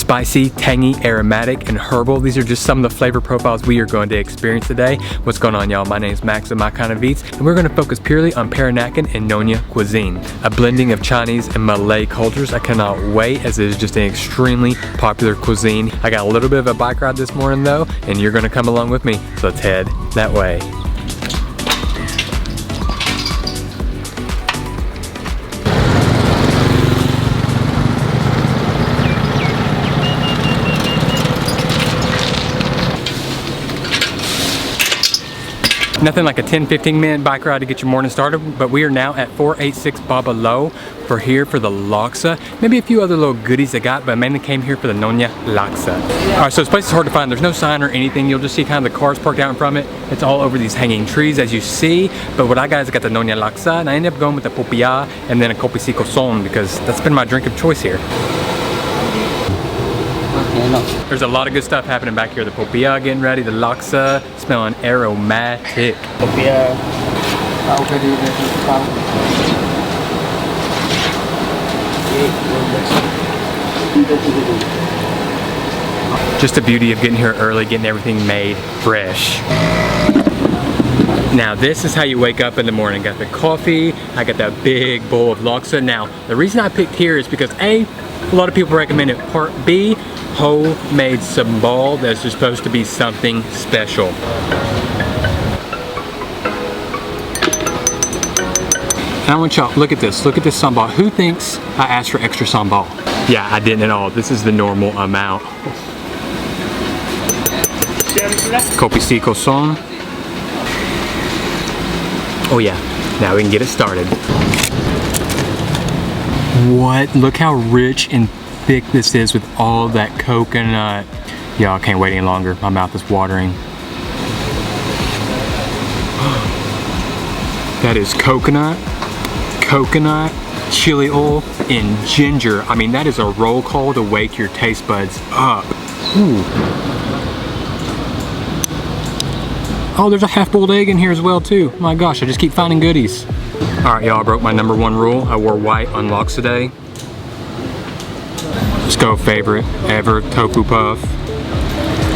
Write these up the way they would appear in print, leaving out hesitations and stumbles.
Spicy, tangy, aromatic, and herbal. These are just some of the flavor profiles we are going to experience today. What's going on, y'all? My name is Max of My Kind of Eats, and we're going to focus purely on Peranakan and Nyonya cuisine, a blending of Chinese and Malay cultures. I cannot wait, as it is just an extremely popular cuisine. I got a little bit of a bike ride this morning though, and you're going to come along with me, so let's head that way. Nothing like a 10-15 minute bike ride to get your morning started, but we are now at 486 Baba Lo for the Laksa. Maybe a few other little goodies I got, but I mainly came here for the Nyonya Laksa. Alright, so this place is hard to find. There's no sign or anything. You'll just see kind of the cars parked out in front of it. It's all over these hanging trees, as you see. But what I got is I got the Nyonya Laksa, and I ended up going with the Popiah and then a cuisine because that's been my drink of choice here. There's a lot of good stuff happening back here. The Popiah getting ready, the Laksa smelling aromatic. Popiah. Just the beauty of getting here early, getting everything made fresh. Now this is how you wake up in the morning. Got the coffee, I got that big bowl of Laksa. Now the reason I picked here is because A lot of people recommend it. Part B, homemade Sambal that's just supposed to be something special. And I want y'all, look at this Sambal. Who thinks I asked for extra Sambal? Yeah, I didn't at all. This is the normal amount. Cuisine. Oh yeah, now we can get it started. What? Look how rich and thick this is with all that coconut. Y'all, I can't wait any longer. My mouth is watering. That is coconut, chili oil, and ginger. I mean, that is a roll call to wake your taste buds up. Ooh. Oh, there's a half-boiled egg in here as well too. My gosh, I just keep finding goodies. All right, y'all, I broke my #1 rule. I wore white on Laksa Day. Just go favorite ever, tofu puff.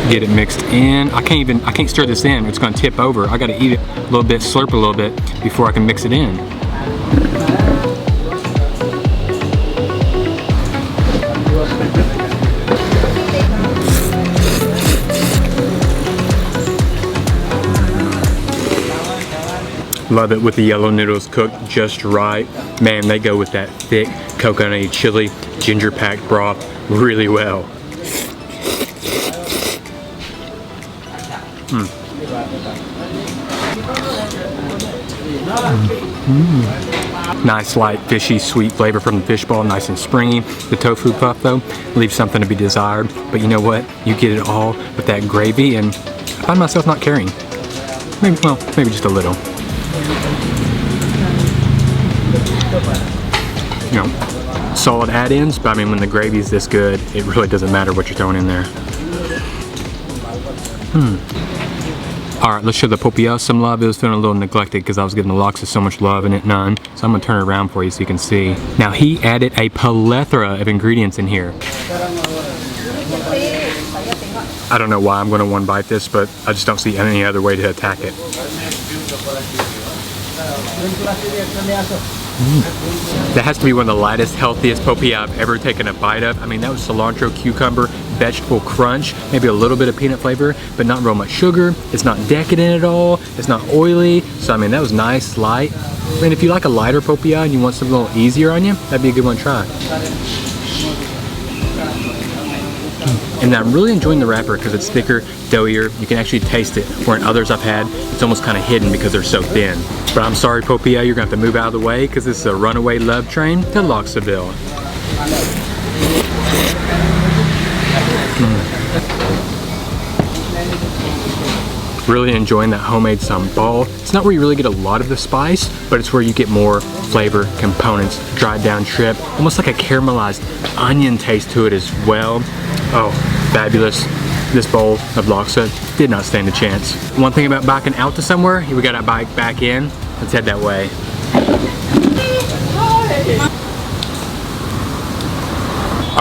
Get it mixed in. I can't stir this in. It's gonna tip over. I gotta eat it a little bit, slurp a little bit before I can mix it in. Love it with the yellow noodles cooked just right. Man, they go with that thick coconutty chili ginger packed broth really well. Nice light fishy sweet flavor from the fish ball, nice and springy. The tofu puff though leaves something to be desired, but you know what? You get it all with that gravy, and I find myself not caring. Maybe just a little. You know, solid add-ins, but I mean when the gravy is this good, it really doesn't matter what you're throwing in there. Alright, let's show the Popiah some love. It was feeling a little neglected because I was giving the Laksa so much love and it none. So I'm going to turn it around for you so you can see. Now he added a plethora of ingredients in here. I don't know why I'm going to one bite this, but I just don't see any other way to attack it. That has to be one of the lightest, healthiest Popiah I've ever taken a bite of. I mean, that was cilantro, cucumber, vegetable crunch, maybe a little bit of peanut flavor, but not real much sugar. It's not decadent at all. It's not oily. So I mean, that was nice, light. I mean, if you like a lighter Popiah and you want something a little easier on you, that'd be a good one to try. And I'm really enjoying the wrapper because it's thicker, doughier. You can actually taste it, where in others I've had, it's almost kind of hidden because they're so thin. But I'm sorry, Popiah, you're gonna have to move out of the way because this is a runaway love train to Laksaville. Really enjoying that homemade Sambal. It's not where you really get a lot of the spice, but it's where you get more flavor components, dried down shrimp, almost like a caramelized onion taste to it as well. Oh, fabulous. This bowl of Laksa did not stand a chance. One thing about biking out to somewhere, we gotta bike back in. Let's head that way.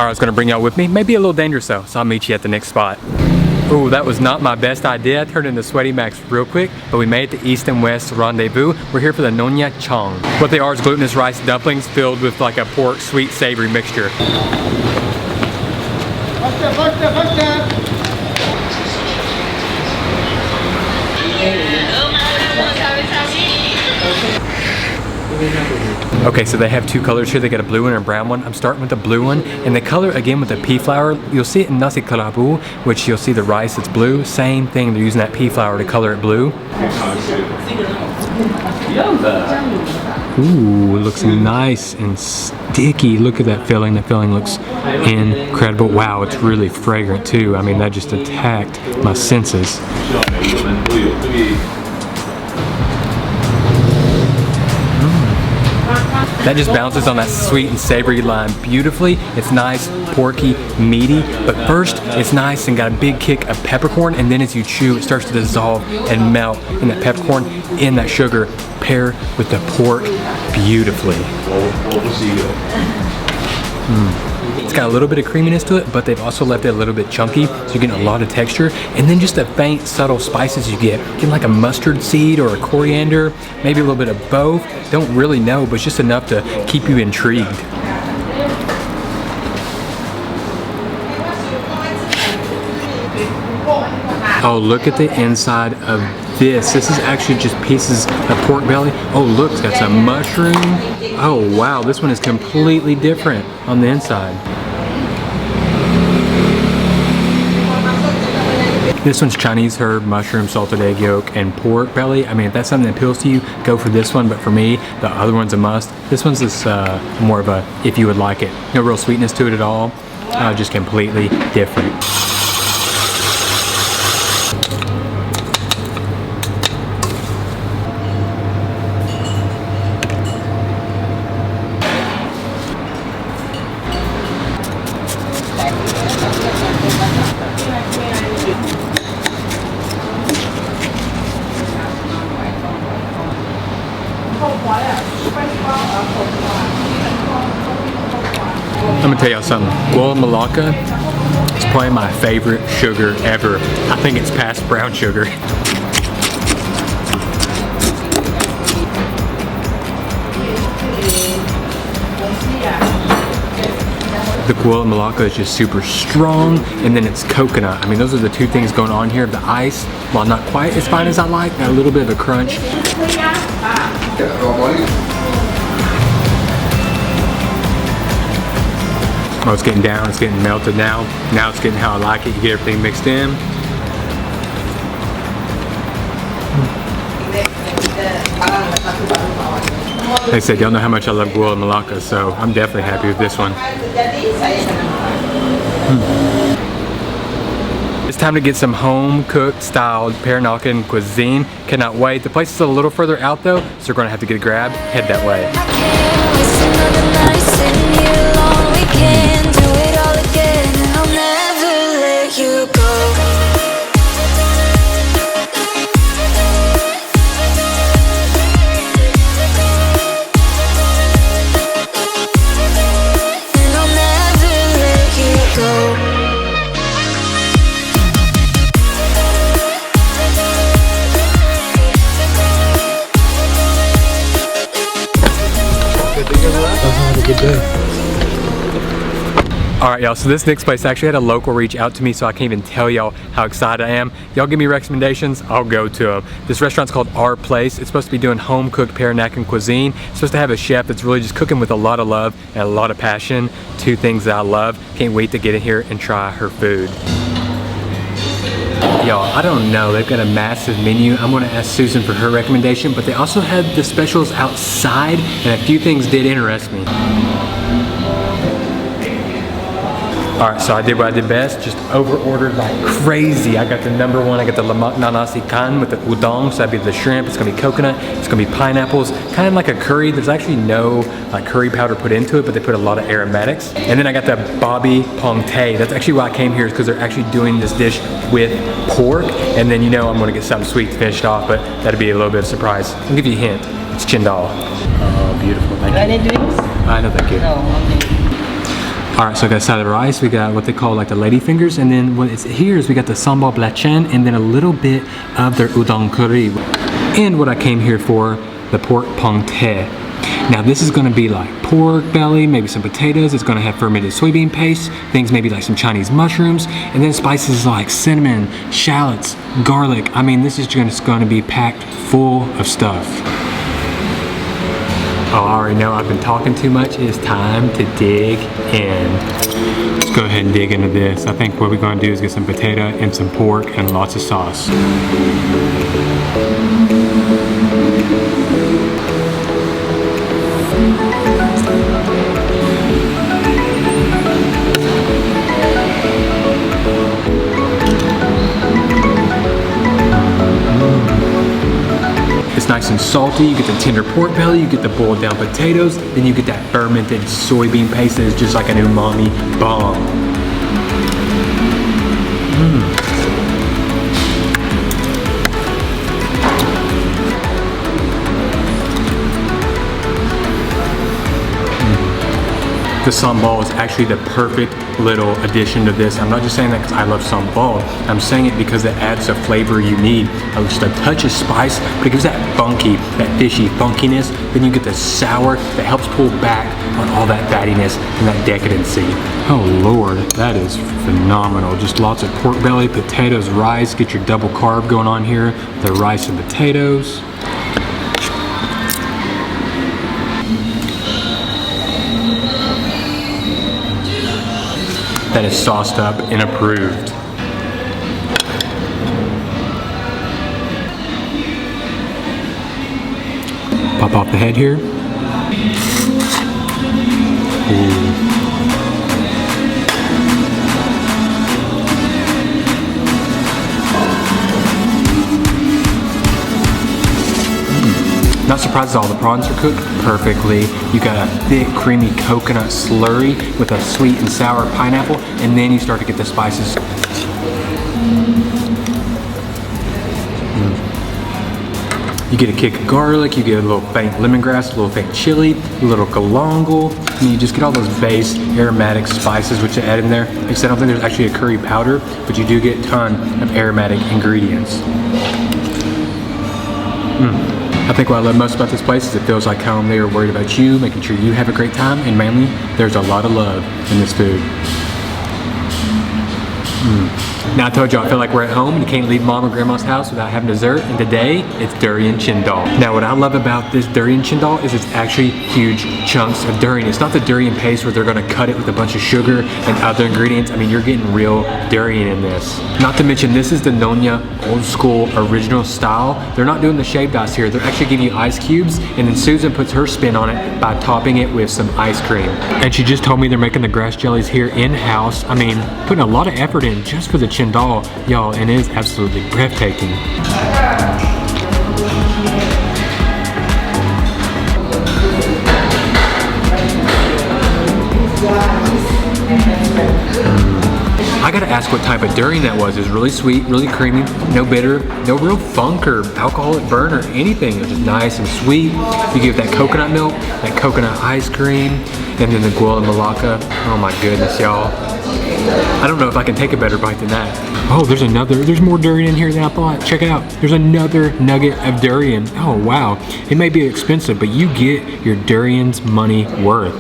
All right, I was gonna bring y'all with me. Maybe a little dangerous though, so I'll meet you at the next spot. Ooh, that was not my best idea. I turned into Sweaty Max real quick, but we made it to East and West Rendezvous. We're here for the Nyonya Chang. What they are is glutinous rice dumplings filled with like a pork, sweet, savory mixture. Okay, so they have two colors here. They got a blue one and a brown one. I'm starting with the blue one. And the color, again, with the pea flour, you'll see it in nasi kerabu, which you'll see the rice, it's blue. Same thing, they're using that pea flour to color it blue. Ooh, it looks nice and sticky. Look at that filling. The filling looks incredible. Wow, it's really fragrant too. I mean, that just attacked my senses. That just bounces on that sweet and savory lime beautifully. It's nice, porky, meaty, but first it's nice and got a big kick of peppercorn, and then as you chew, it starts to dissolve and melt in that peppercorn, in that sugar, pair with the pork beautifully. It's got a little bit of creaminess to it, but they've also left it a little bit chunky, so you're getting a lot of texture. And then just the faint, subtle spices you get. Getting like a mustard seed or a coriander, maybe a little bit of both. Don't really know, but it's just enough to keep you intrigued. Oh, look at the inside of this. This is actually just pieces of pork belly. Oh, look, it's got some mushroom. Oh, wow, this one is completely different on the inside. This one's Chinese herb, mushroom, salted egg yolk, and pork belly. I mean, if that's something that appeals to you, go for this one. But for me, the other one's a must. This one's just more of a, if you would like it. No real sweetness to it at all. Just completely different. Let me tell y'all something. Malacca is probably my favorite sugar ever. I think it's past brown sugar. The Malacca is just super strong, and then it's coconut. I mean, those are the two things going on here. The ice, while not quite as fine as I like, got a little bit of a crunch. Oh, it's getting down, it's getting melted now. Now it's getting how I like it. You get everything mixed in. Like I said, y'all know how much I love Malacca, so I'm definitely happy with this one. It's time to get some home-cooked styled Peranakan cuisine. Cannot wait. The place is a little further out though, so we're gonna have to get a grab, head that way. Alright y'all, so this next place actually had a local reach out to me, so I can't even tell y'all how excited I am. Y'all give me recommendations, I'll go to them. This restaurant's called Our Place. It's supposed to be doing home-cooked Peranakan cuisine. It's supposed to have a chef that's really just cooking with a lot of love and a lot of passion. Two things that I love. Can't wait to get in here and try her food. Y'all, I don't know, they've got a massive menu. I'm gonna ask Susan for her recommendation, but they also had the specials outside, and a few things did interest me. Alright, so I did what I did best, just over-ordered like crazy. I got the number one, I got the nasi kan with the udang, so that'd be the shrimp, it's gonna be coconut, it's gonna be pineapples, kind of like a curry. There's actually no like curry powder put into it, but they put a lot of aromatics. And then I got the babi pong tay. That's actually why I came here, is because they're actually doing this dish with pork. And then you know I'm gonna get something sweet to finish it off, but that'd be a little bit of a surprise. I'll give you a hint, it's ccendol. Oh, beautiful, thank you. Any drinks? No, thank you. No, only. All right, so I got a side of the rice. We got what they call like the lady fingers, and then what it's here is we got the sambal belacan, and then a little bit of their udon curry. And what I came here for, the pork pong te. Now this is gonna be like pork belly, maybe some potatoes. It's gonna have fermented soybean paste, things maybe like some Chinese mushrooms, and then spices like cinnamon, shallots, garlic. I mean, this is just gonna be packed full of stuff. Oh, I already know I've been talking too much. It's time to dig in. Let's go ahead and dig into this. I think what we're gonna do is get some potato and some pork and lots of sauce. It's nice and salty. You get the tender pork belly, you get the boiled down potatoes, then you get that fermented soybean paste that is just like an umami bomb. The sambal is actually the perfect little addition to this. I'm not just saying that because I love sambal. I'm saying it because it adds the flavor you need. Just a touch of spice, but it gives that funky, that fishy funkiness. Then you get the sour that helps pull back on all that fattiness and that decadency. Oh Lord, that is phenomenal. Just lots of pork belly, potatoes, rice. Get your double carb going on here. The rice and potatoes. That is sauced up and approved. Pop off the head here. Ooh. Not surprised all the prawns are cooked perfectly. You got a thick, creamy coconut slurry with a sweet and sour pineapple, and then you start to get the spices. You get a kick of garlic, you get a little faint lemongrass, a little faint chili, a little galangal, and you just get all those base aromatic spices which they add in there. Except I don't think there's actually a curry powder, but you do get a ton of aromatic ingredients. I think what I love most about this place is it feels like home. They are worried about you, making sure you have a great time, and mainly, there's a lot of love in this food. Now I told you I feel like we're at home and you can't leave mom or grandma's house without having dessert, and today it's Durian Cendol. Now what I love about this Durian Cendol is it's actually huge chunks of durian. It's not the durian paste where they're gonna cut it with a bunch of sugar and other ingredients. I mean, you're getting real durian in this. Not to mention, this is the Nyonya old school original style. They're not doing the shaved ice here. They're actually giving you ice cubes, and then Susan puts her spin on it by topping it with some ice cream. And she just told me they're making the grass jellies here in-house. I mean, putting a lot of effort in just for the Cendol, y'all, and it is absolutely breathtaking. I gotta ask what type of durian that was. It was really sweet, really creamy, no bitter, no real funk or alcoholic burn or anything. It was just nice and sweet. You give that coconut milk, that coconut ice cream, and then the guava Malacca. Oh my goodness, y'all. I don't know if I can take a better bite than that. Oh, there's more durian in here than I thought. Check it out. There's another nugget of durian. Oh wow. It may be expensive, but you get your durian's money worth.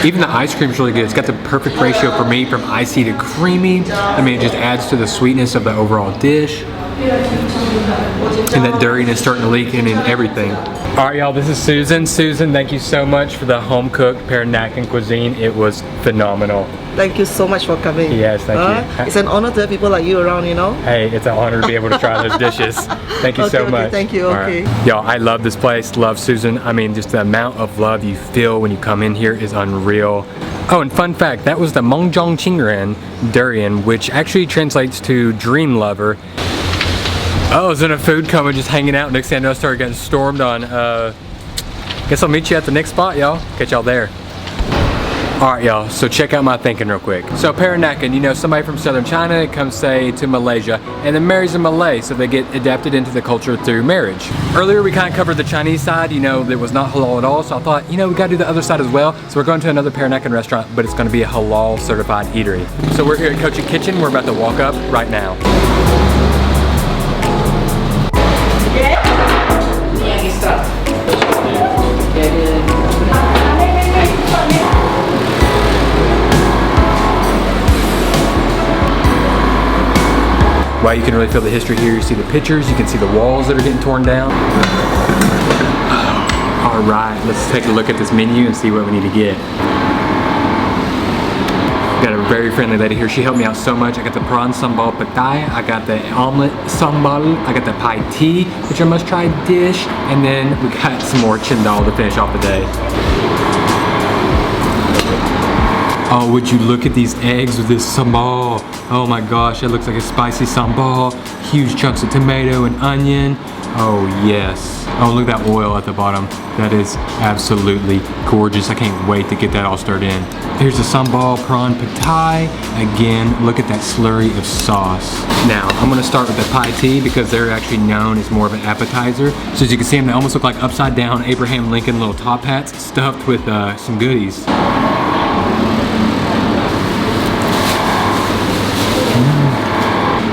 Even the ice cream's really good. It's got the perfect ratio for me from icy to creamy. I mean, it just adds to the sweetness of the overall dish. And that durian is starting to leak in everything. All right, y'all, this is Susan. Susan, thank you so much for the home-cooked Peranakan cuisine. It was phenomenal. Thank you so much for coming. Yes, thank you. It's an honor to have people like you around, you know. Hey, it's an honor to be able to try those dishes. Thank you so much. Thank you, okay. Right. Y'all, I love this place, love Susan. I mean, just the amount of love you feel when you come in here is unreal. Oh, and fun fact, that was the Mongjong Chingren durian, which actually translates to dream lover. Oh, I was in a food coma just hanging out. Next thing I know, I started getting stormed on. Guess I'll meet you at the next spot, y'all. Catch y'all there. Alright y'all, so check out my thinking real quick. So Peranakan, you know, somebody from southern China comes say to Malaysia and then marries a Malay, so they get adapted into the culture through marriage. Earlier we kind of covered the Chinese side, you know, that was not halal at all, so I thought, you know, we gotta do the other side as well. So we're going to another Peranakan restaurant, but it's gonna be a halal certified eatery. So we're here at Kochi Kitchen, we're about to walk up right now. Wow, you can really feel the history here. You see the pictures, you can see the walls that are getting torn down. All right, let's take a look at this menu and see what we need to get. Got a very friendly lady here. She helped me out so much. I got the prawn sambal pad thai, I got the omelet sambal, I got the pie tea, which are a must-try dish, and then we got some more chendol to finish off the day. Oh, would you look at these eggs with this sambal? Oh my gosh, that looks like a spicy sambal. Huge chunks of tomato and onion. Oh yes. Oh, look at that oil at the bottom. That is absolutely gorgeous. I can't wait to get that all stirred in. Here's the sambal prawn pad thai. Again, look at that slurry of sauce. Now, I'm gonna start with the pie tea because they're actually known as more of an appetizer. So as you can see them, they almost look like upside down Abraham Lincoln little top hats stuffed with some goodies.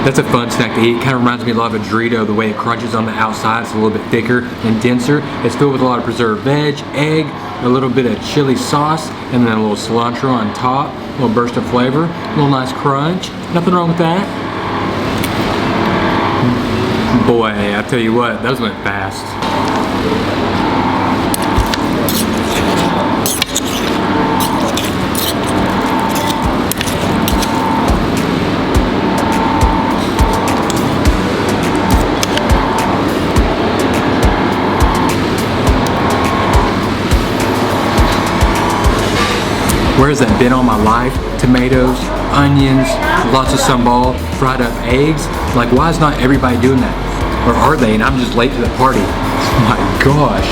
That's a fun snack to eat. Kind of reminds me a lot of a Dorito, the way it crunches on the outside. It's a little bit thicker and denser. It's filled with a lot of preserved veg, egg, a little bit of chili sauce, and then a little cilantro on top. A little burst of flavor, a little nice crunch. Nothing wrong with that. Boy, I tell you what, those went fast. Where has that been all my life? Tomatoes, onions, lots of sambal, fried up eggs. Like, why is not everybody doing that? Or are they? And I'm just late to the party. My gosh.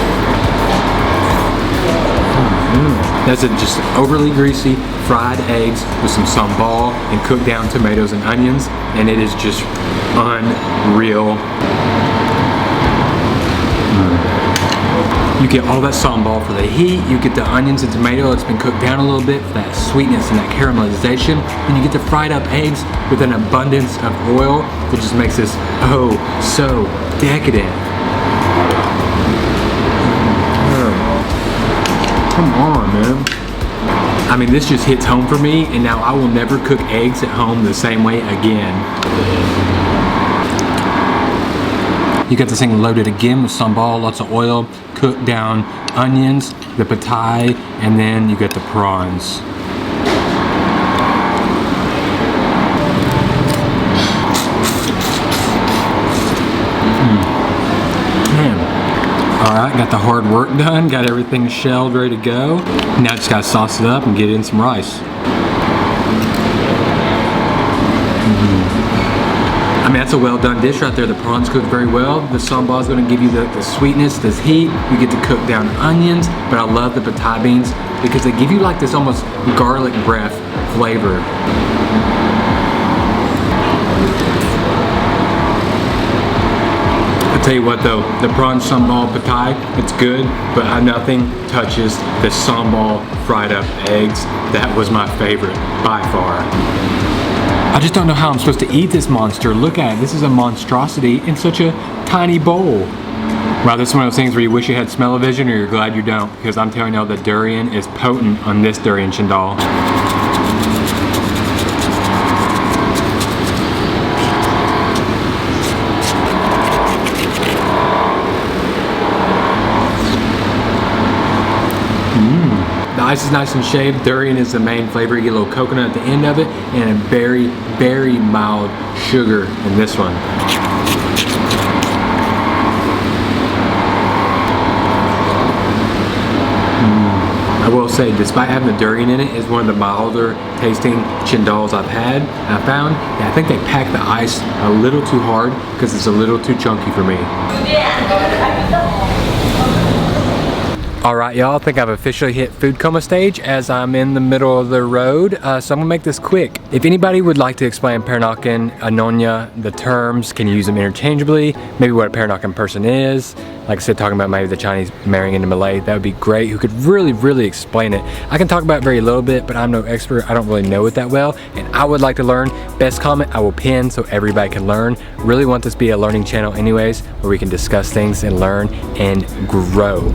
That's just overly greasy fried eggs with some sambal and cooked down tomatoes and onions, and it is just unreal. You get all that sambal for the heat, you get the onions and tomato that's been cooked down a little bit for that sweetness and that caramelization, and you get the fried up eggs with an abundance of oil that just makes this, oh, so decadent. Come on, man. I mean, this just hits home for me, and now I will never cook eggs at home the same way again. You got this thing loaded again with sambal, lots of oil, cooked down onions, the pad thai, and then you get the prawns. Man. All right, got the hard work done, got everything shelled, ready to go. Now just gotta sauce it up and get in some rice. I mean, that's a well done dish right there. The prawns cooked very well. The sambal is going to give you the sweetness, this heat. You get to cook down onions, but I love the pad thai beans because they give you like this almost garlic breath flavor. I tell you what though, the prawn sambal pad thai, it's good, but nothing touches the sambal fried up eggs. That was my favorite by far. I just don't know how I'm supposed to eat this monster. Look at it, this is a monstrosity in such a tiny bowl. Wow, this is one of those things where you wish you had smell-o-vision or you're glad you don't, because I'm telling you, the durian is potent on this Durian Cendol. The ice is nice and shaved. Durian is the main flavor. You get a little coconut at the end of it, and a very, very mild sugar in this one. I will say, despite having the durian in it, it's one of the milder tasting cendols I've had. And I found, I think they pack the ice a little too hard because it's a little too chunky for me. Alright y'all, I think I've officially hit food coma stage as I'm in the middle of the road, so I'm gonna make this quick. If anybody would like to explain Peranakan, Nyonya, the terms, can you use them interchangeably? Maybe what a Peranakan person is. Like I said, talking about maybe the Chinese marrying into Malay, that would be great. Who could really explain it. I can talk about it very little bit, but I'm no expert. I don't really know it that well, and I would like to learn. Best comment I will pin so everybody can learn. Really want this to be a learning channel anyways, where we can discuss things and learn and grow.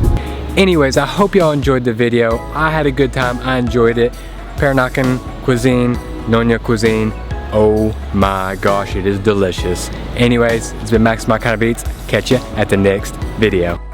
Anyways, I hope y'all enjoyed the video. I had a good time, I enjoyed it. Peranakan cuisine, Nyonya cuisine. Oh my gosh, it is delicious. Anyways, it's been Max My Kind of Eats. Catch ya at the next video.